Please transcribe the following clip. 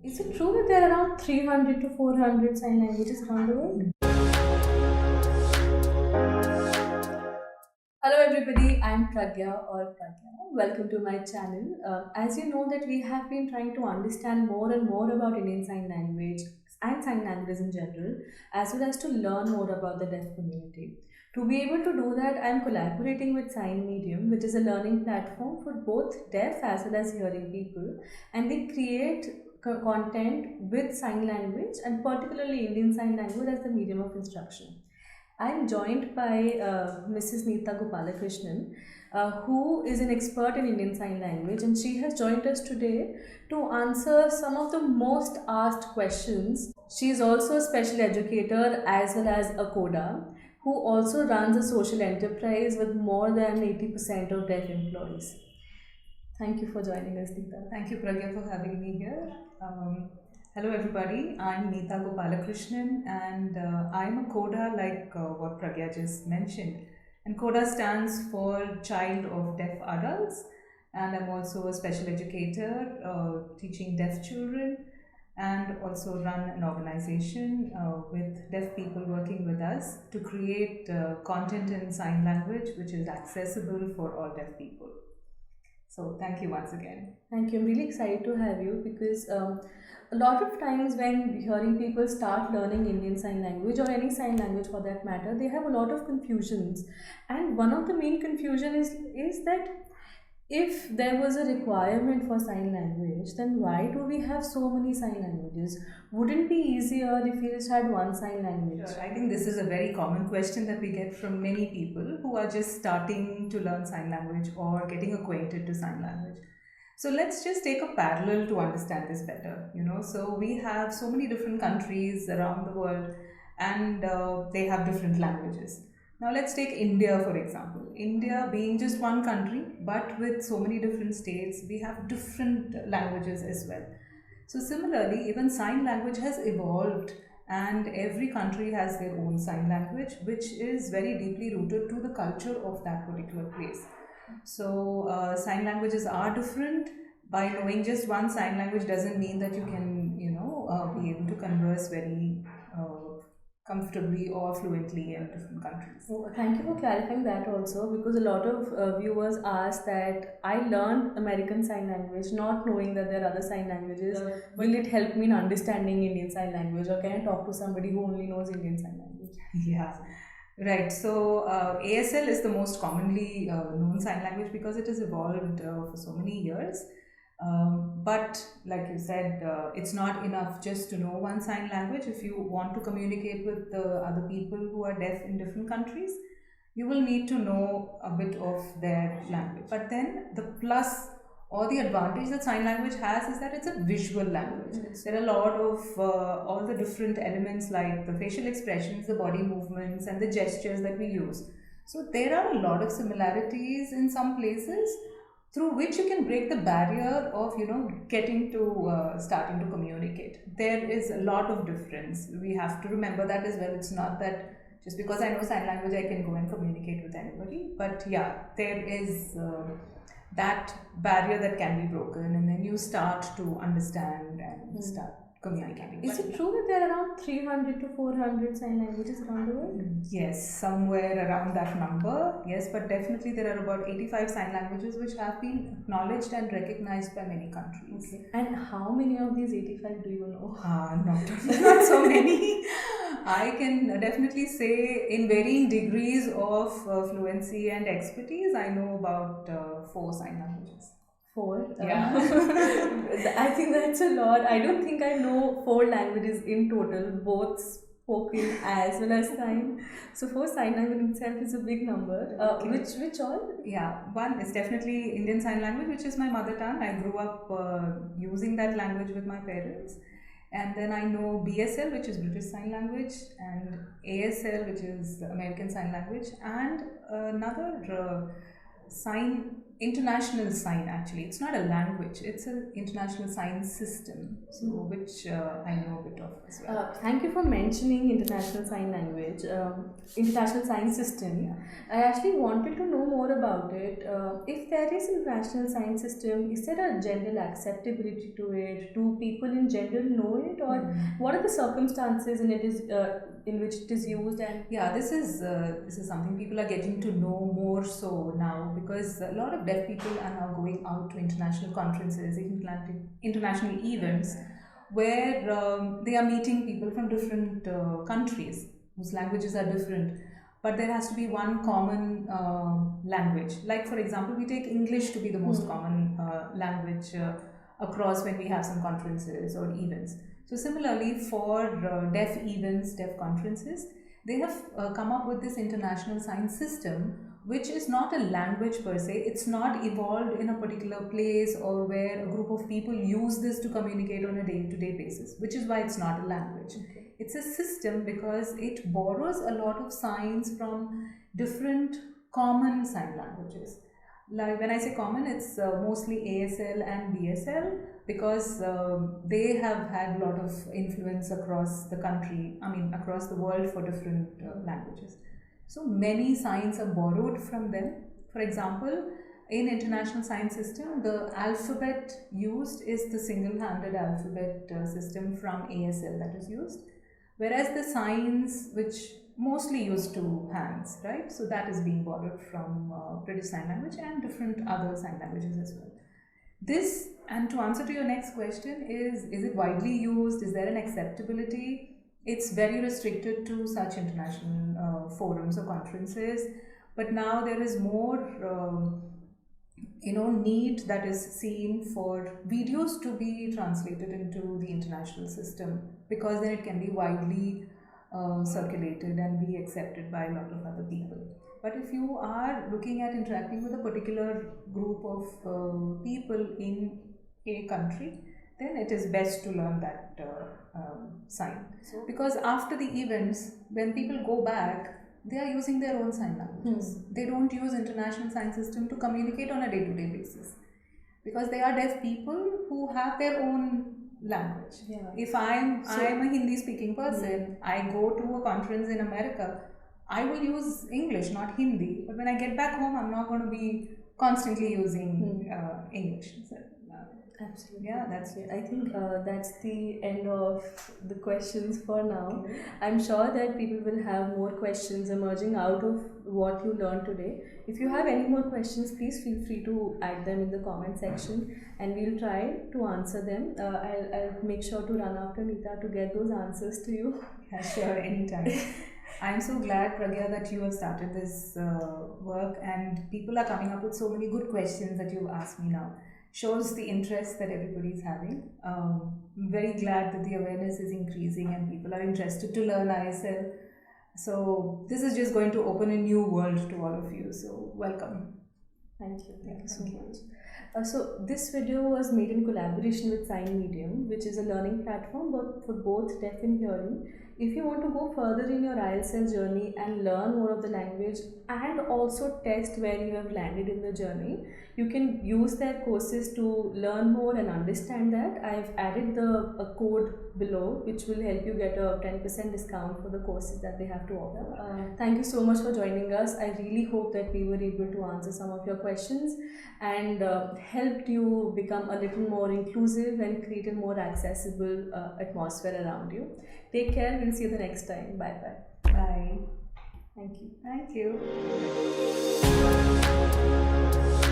Is it true that there are around 300 to 400 sign languages around the world? Hello everybody, I'm Pragya or Pragya. Welcome to my channel. As you know that we have been trying to understand more and more about Indian Sign Language and sign languages in general, as well as to learn more about the deaf community. To be able to do that, I'm collaborating with Sign Medium, which is a learning platform for both deaf as well as hearing people, and they create content with sign language and particularly Indian Sign Language as the medium of instruction. I'm joined by Mrs. Neeta Gopalakrishnan, who is an expert in Indian Sign Language, and she has joined us today to answer some of the most asked questions. She is also a special educator as well as a coda, who also runs a social enterprise with more than 80% of deaf employees. Thank you for joining us, Neeta. Thank you, Pragya, for having me here. Hello, everybody. I'm Neeta Gopalakrishnan, and I'm a CODA, like what Pragya just mentioned. And CODA stands for Child of Deaf Adults, and I'm also a special educator teaching deaf children, and also run an organization with deaf people working with us to create content in sign language which is accessible for all deaf people. So thank you once again. Thank you. I'm really excited to have you because a lot of times when hearing people start learning Indian Sign Language or any sign language for that matter, they have a lot of confusions. And one of the main confusion is that if there was a requirement for sign language, then why do we have so many sign languages? Wouldn't it be easier if we just had one sign language? Sure. I think this is a very common question that we get from many people who are just starting to learn sign language or getting acquainted to sign language. So let's just take a parallel to understand this better. So we have so many different countries around the world, and they have different languages. Now let's take India for example. India being just one country, but with so many different states, we have different languages as well. So similarly, even sign language has evolved, and every country has their own sign language, which is very deeply rooted to the culture of that particular place. So sign languages are different. By knowing just one sign language doesn't mean that you can, be able to converse very comfortably or fluently in different countries. Oh, thank you for clarifying that also because a lot of viewers ask that I learned American Sign Language not knowing that there are other sign languages. Will it help me in understanding Indian Sign Language or can I talk to somebody who only knows Indian Sign Language? Yeah. Right. So ASL is the most commonly known sign language because it has evolved for so many years. But like you said, it's not enough just to know one sign language. If you want to communicate with the other people who are deaf in different countries, you will need to know a bit of their language. But then the plus or the advantage that sign language has is that it's a visual language. There are a lot of all the different elements like the facial expressions, the body movements, and the gestures that we use. So there are a lot of similarities in some places through which you can break the barrier of getting to starting to communicate. There is a lot of difference. We have to remember that as well. It's not that just because I know sign language I can go and communicate with anybody, but yeah, there is that barrier that can be broken, and then you start to understand and start communicating. Is it true that there are around 300 to 400 sign languages around the world? Yes, somewhere around that number. Yes, but definitely there are about 85 sign languages which have been acknowledged and recognized by many countries. Okay. And how many of these 85 do you know? Not so many. I can definitely say in varying degrees of fluency and expertise, I know about 4 sign languages. 4? Yeah. I think that's a lot. I don't think I know 4 languages in total, both spoken as well as sign. So 4 sign language itself is a big number. Okay. Which all? Yeah, one is definitely Indian Sign Language, which is my mother tongue. I grew up using that language with my parents. And then I know BSL, which is British Sign Language, and ASL, which is American Sign Language, and another sign, international sign actually. It's not a language, it's an international sign system, so which I know a bit of as well. Thank you for mentioning International Sign Language, International Sign System. Yeah. I actually wanted to know more about it. If there is International Sign System, is there a general acceptability to it? Do people in general know it, or what are the circumstances in which it is used? And yeah, this is something people are getting to know more so now, because a lot of deaf people are now going out to international conferences, international events, where they are meeting people from different countries whose languages are different, but there has to be one common language. Like, for example, we take English to be the most common language across when we have some conferences or events. So similarly, for deaf events, deaf conferences, they have come up with this international sign system, which is not a language per se. It's not evolved in a particular place or where a group of people use this to communicate on a day-to-day basis, which is why it's not a language. Okay. It's a system because it borrows a lot of signs from different common sign languages. Like when I say common, it's mostly ASL and BSL, because they have had a lot of influence across the country, I mean across the world, for different languages. So many signs are borrowed from them. For example, in international sign system, the alphabet used is the single-handed alphabet system from ASL that is used, whereas the signs which mostly used two hands, right? So that is being borrowed from British Sign Language and different other sign languages as well. This, and to answer to your next question, is it widely used? Is there an acceptability? It's very restricted to such international forums or conferences, but now there is more need that is seen for videos to be translated into the international system, because then it can be widely circulated and be accepted by a lot of other people. But if you are looking at interacting with a particular group of people in a country, then it is best to learn that sign. So, because after the events, when people go back, they are using their own sign languages. They don't use international sign system to communicate on a day-to-day basis, because they are deaf people who have their own language. Yeah. If I'm a Hindi speaking person, I go to a conference in America, I will use English, not Hindi. But when I get back home, I'm not going to be constantly using English. So, absolutely. yeah, that's it. I think that's the end of the questions for now. Okay. I'm sure that people will have more questions emerging out of what you learned today. If you have any more questions, please feel free to add them in the comment section, and we'll try to answer them. I'll make sure to run after Nita to get those answers to you. Yeah, sure, anytime. I'm so glad, Pragya, that you have started this work, and people are coming up with so many good questions that you've asked me now. Shows the interest that everybody is having. I'm very glad that the awareness is increasing and people are interested to learn ISL. So this is just going to open a new world to all of you. So welcome. Thank you. Thank you so much. So this video was made in collaboration with Sign Medium, which is a learning platform for both deaf and hearing. If you want to go further in your ISL journey and learn more of the language and also test where you have landed in the journey, you can use their courses to learn more and understand that. I've added a code below which will help you get a 10% discount for the courses that they have to offer. Thank you so much for joining us. I really hope that we were able to answer some of your questions and helped you become a little more inclusive and create a more accessible atmosphere around you. Take care. We'll see you the next time. Bye-bye. Bye. Thank you. Thank you.